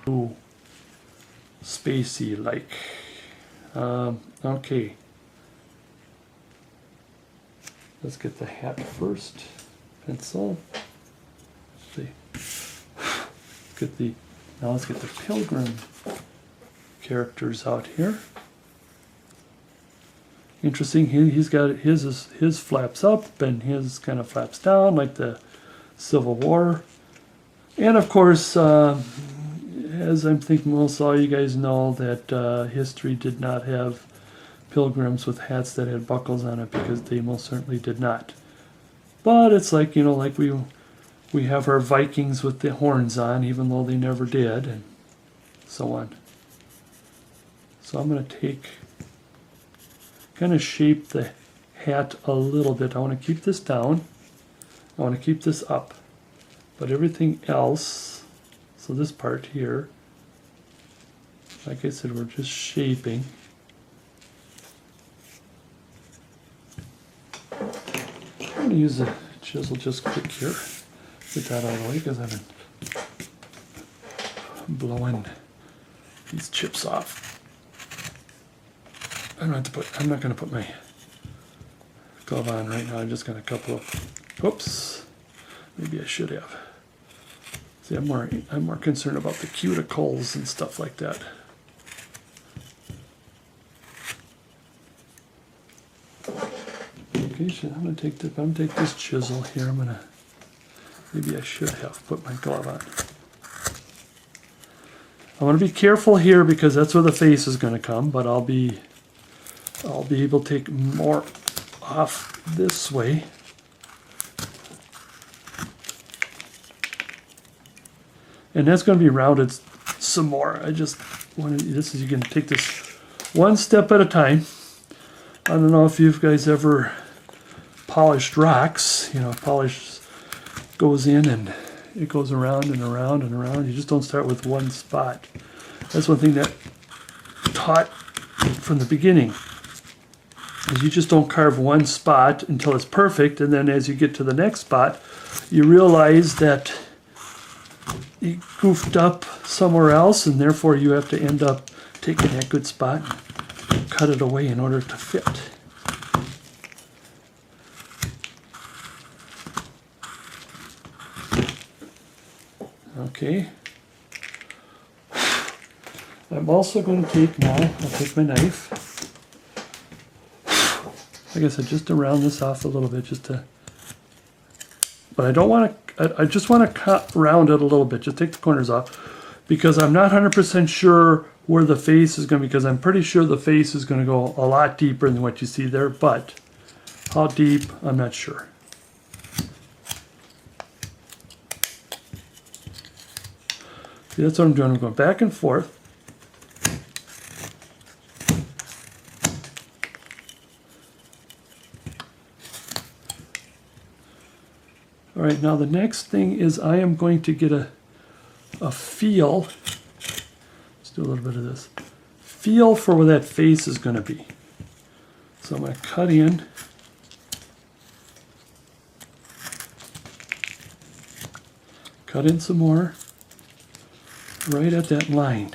Ooh, spacey like. Okay. Let's get the hat first. Pencil. Now let's get the Pilgrim characters out here. Interesting, he's got his flaps up and his kind of flaps down like the Civil War. And of course, as I'm thinking most all you guys know that history did not have pilgrims with hats that had buckles on it, because they most certainly did not. But it's like, you know, like we have our Vikings with the horns on, even though they never did, and so on. So I'm going to kind of shape the hat a little bit. I want to keep this down. I want to keep this up. But everything else, so this part here, like I said, we're just shaping. I'm going to use a chisel just quick here. Get that out of the way because I've been blowing these chips off. I'm not going to put my glove on right now. I'm just going to couple of, whoops, maybe I should have. See, I'm more concerned about the cuticles and stuff like that. Okay, so I'm going to take this chisel here. Maybe I should have put my glove on. I want to be careful here because that's where the face is going to come, but I'll be able to take more off this way. And that's going to be rounded some more. I just wanted, this is, you can take this one step at a time. I don't know if you guys ever polished rocks. You know, polish goes in and it goes around and around and around. You just don't start with one spot. That's one thing that taught from the beginning, is you just don't carve one spot until it's perfect, and then as you get to the next spot, you realize that you goofed up somewhere else, and therefore you have to end up taking that good spot and cut it away in order to fit. Okay. I'm also going to take now, I'll take my knife. Like I said, just to round this off a little bit, but I don't want to, I just want to cut round it a little bit, just take the corners off, because I'm not 100% sure where the face is going to be, because I'm pretty sure the face is going to go a lot deeper than what you see there, but how deep, I'm not sure. See, that's what I'm doing. I'm going back and forth. All right, now the next thing is I am going to get a feel. Let's do a little bit of this. Feel for where that face is going to be. So I'm going to cut in. Cut in some more. Right at that line,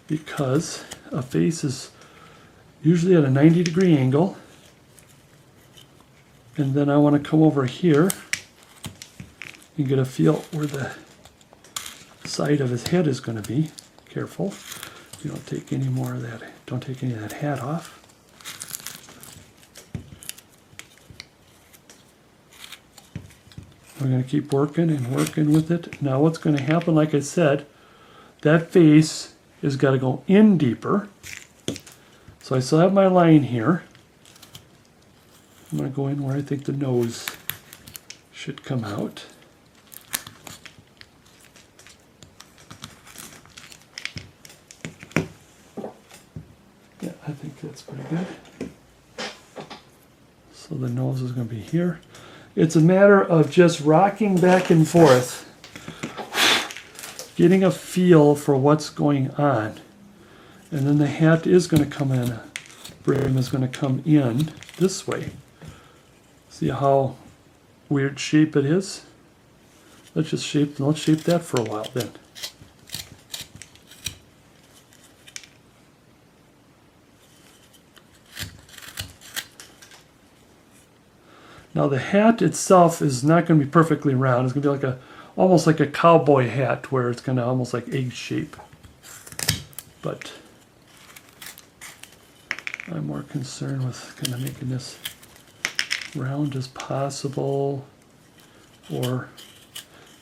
because a face is usually at a 90-degree angle, and then I want to come over here and get a feel where the side of his head is going to be. Careful, you don't take any more of that, don't take any of that hat off. We're going to keep working and working with it. Now what's going to happen, like I said, that face has got to go in deeper. So I still have my line here. I'm going to go in where I think the nose should come out. Yeah, I think that's pretty good. So the nose is going to be here. It's a matter of just rocking back and forth, getting a feel for what's going on. And then the hat is going to come in brim is going to come in this way. See how weird shape it is? Let's shape that for a while then. Now the hat itself is not going to be perfectly round. It's going to be like almost like a cowboy hat, where it's going to almost like egg shape. But I'm more concerned with kind of making this round as possible, or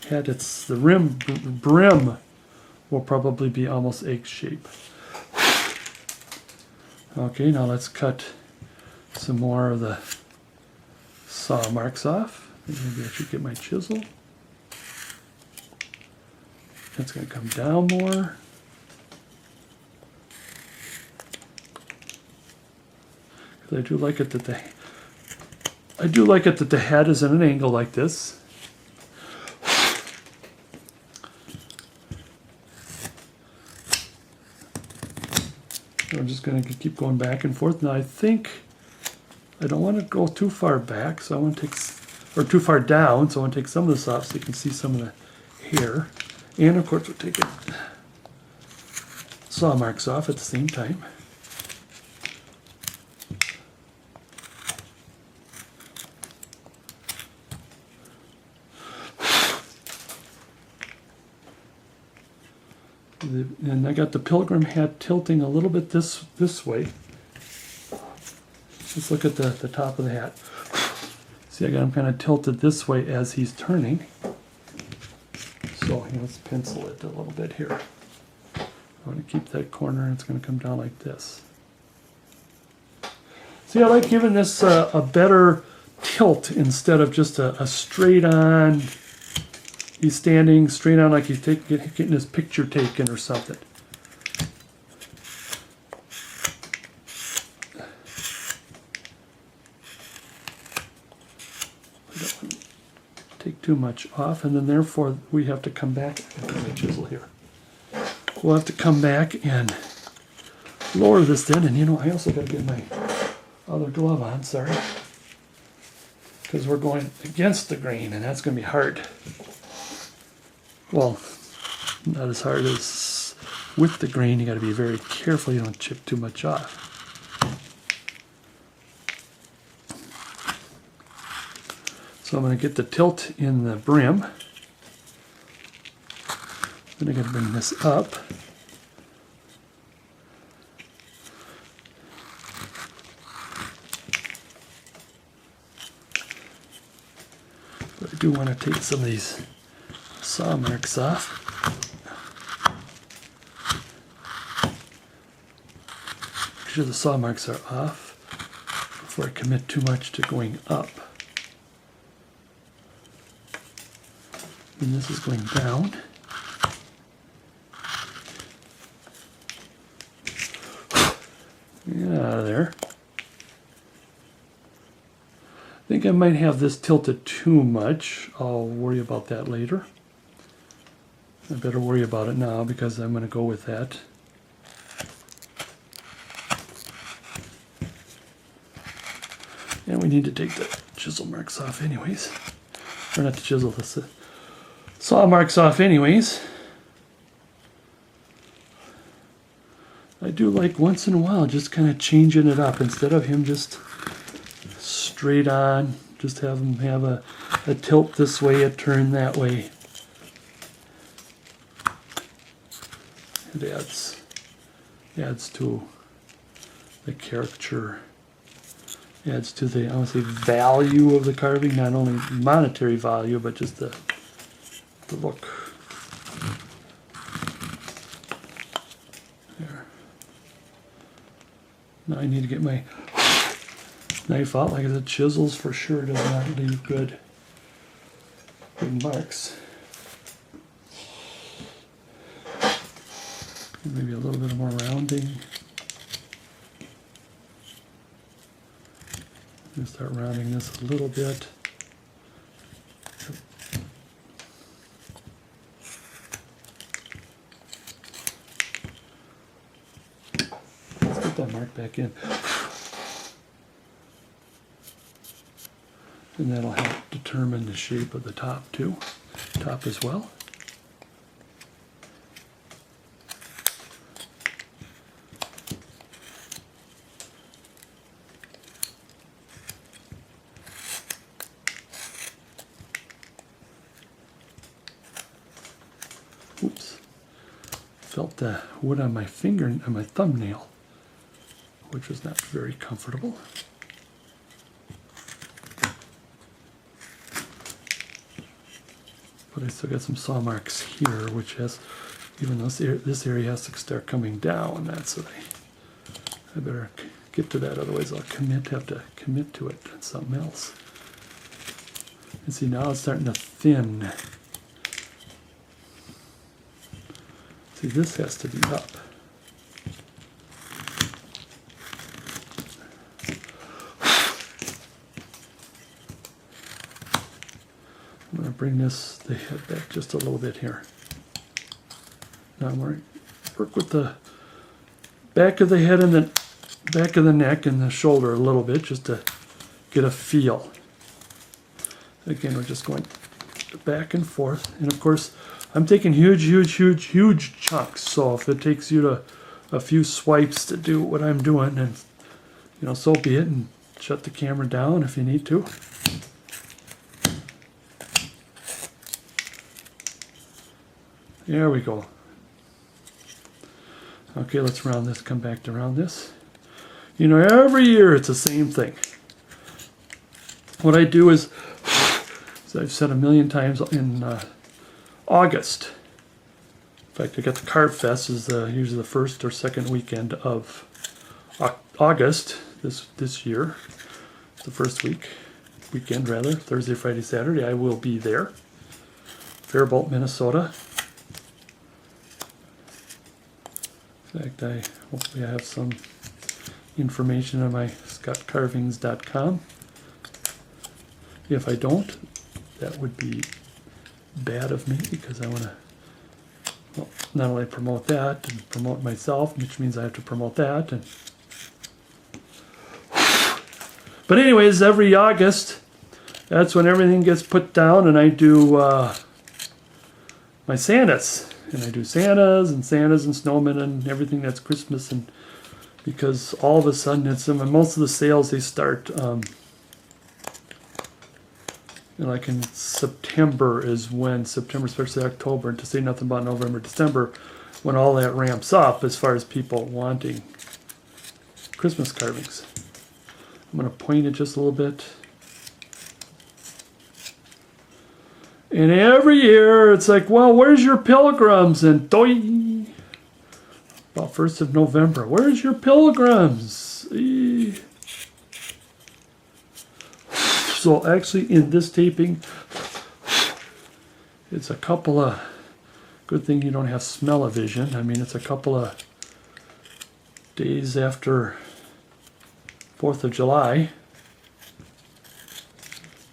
had the brim will probably be almost egg shape. Okay, now let's cut some more of the saw marks off. Maybe I should get my chisel. It's going to come down more. I do like it that the hat is at an angle like this. I'm just going to keep going back and forth. Now I think I don't want to go too far back, so I want to take, or too far down, so I want to take some of this off so you can see some of the hair. And of course we're taking saw marks off at the same time. And I got the Pilgrim hat tilting a little bit this way. Let's look at the top of the hat. See, I got him kind of tilted this way as he's turning. So let's pencil it a little bit here. I want to keep that corner, and it's going to come down like this. See, I like giving this a better tilt instead of just a straight on. He's standing straight on like he's getting his picture taken or something. I don't want to take too much off, and then therefore we have to come back. I got my chisel here. We'll have to come back and lower this then, and I also got to get my other glove on, sorry. Because we're going against the grain, and that's going to be hard. Well, not as hard as with the grain. You got to be very careful you don't chip too much off. So I'm going to get the tilt in the brim. Then I'm going to bring this up. But I do want to take some of these saw marks off. Make sure the saw marks are off before I commit too much to going up. And this is going down. Get out of there. I think I might have this tilted too much. I'll worry about that later. I better worry about it now because I'm going to go with that. And we need to take the chisel marks off anyways. Or not the chisel, the saw marks off anyways. I do like once in a while just kind of changing it up instead of him just straight on. Just have him have a tilt this way, a turn that way. It adds to the caricature, adds to the, I want to say, value of the carving, not only monetary value, but just the look. There. Now I need to get my knife out. Like I said, chisels for sure does not leave good marks. Maybe a little bit more rounding. I'm going to start rounding this a little bit. Let's get that mark back in. And that'll help determine the shape of the top too, top as well. Oops, felt the wood on my finger, on my thumbnail, which was not very comfortable. But I still got some saw marks here, which has, even though this area has to start coming down, that's what I better get to that, otherwise I'll have to commit to it. That's something else. And see, now it's starting to thin. See, this has to be up. I'm going to bring the head back just a little bit here. Now I'm going to work with the back of the head and the back of the neck and the shoulder a little bit just to get a feel. Again, we're just going back and forth. And of course, I'm taking huge chunks. So if it takes you to a few swipes to do what I'm doing, and so be it, and shut the camera down if you need to. There we go. Okay, let's round this, come back to round this. Every year it's the same thing. What I do is, as I've said a million times, in August. In fact, I got the Carve Fest is usually the first or second weekend of August this year. It's the first weekend rather, Thursday, Friday, Saturday. I will be there. Faribault, Minnesota. In fact, hopefully I have some information on my scottcarvings.com. If I don't, that would be bad of me, because I want to not only promote that and promote myself, which means I have to promote that. But anyways, every August, that's when everything gets put down, and I do my Santas. And I do Santas and snowmen and everything that's Christmas, and because all of a sudden and most of the sales, they start like in September is when, September, especially October, and to say nothing about November, December, when all that ramps up as far as people wanting Christmas carvings. I'm going to point it just a little bit. And every year it's like, well, where's your pilgrims? And doy, about 1st of November, where's your pilgrims? So actually in this taping, it's a couple of, good thing you don't have smell-o-vision. I mean, it's a couple of days after 4th of July.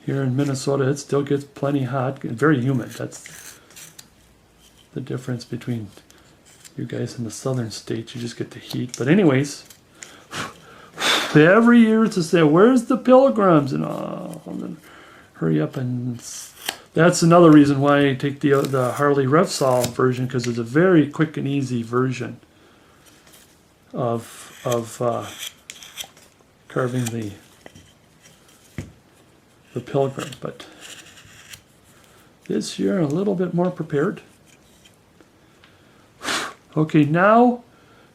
Here in Minnesota, it still gets plenty hot and very humid. That's the difference between you guys in the southern states. You just get the heat. But anyways, every year it's to say, where's the pilgrims? And then hurry up. And that's another reason why I take the Harley Revsol version, because it's a very quick and easy version of carving the pilgrim. But this year a little bit more prepared. Okay, now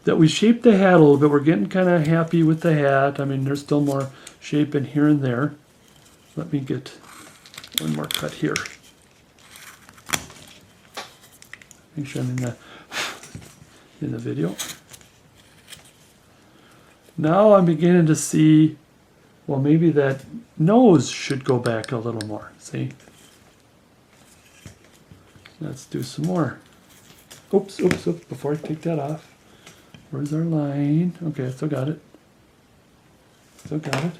that we shaped the hat a little bit, we're getting kind of happy with the hat. I mean, there's still more shape in here and there. Let me get one more cut here. Make sure I'm in the video. Now I'm beginning to see, well, maybe that nose should go back a little more. See? Let's do some more. Oops, before I take that off. Where's our line? Okay, I still got it. Still got it.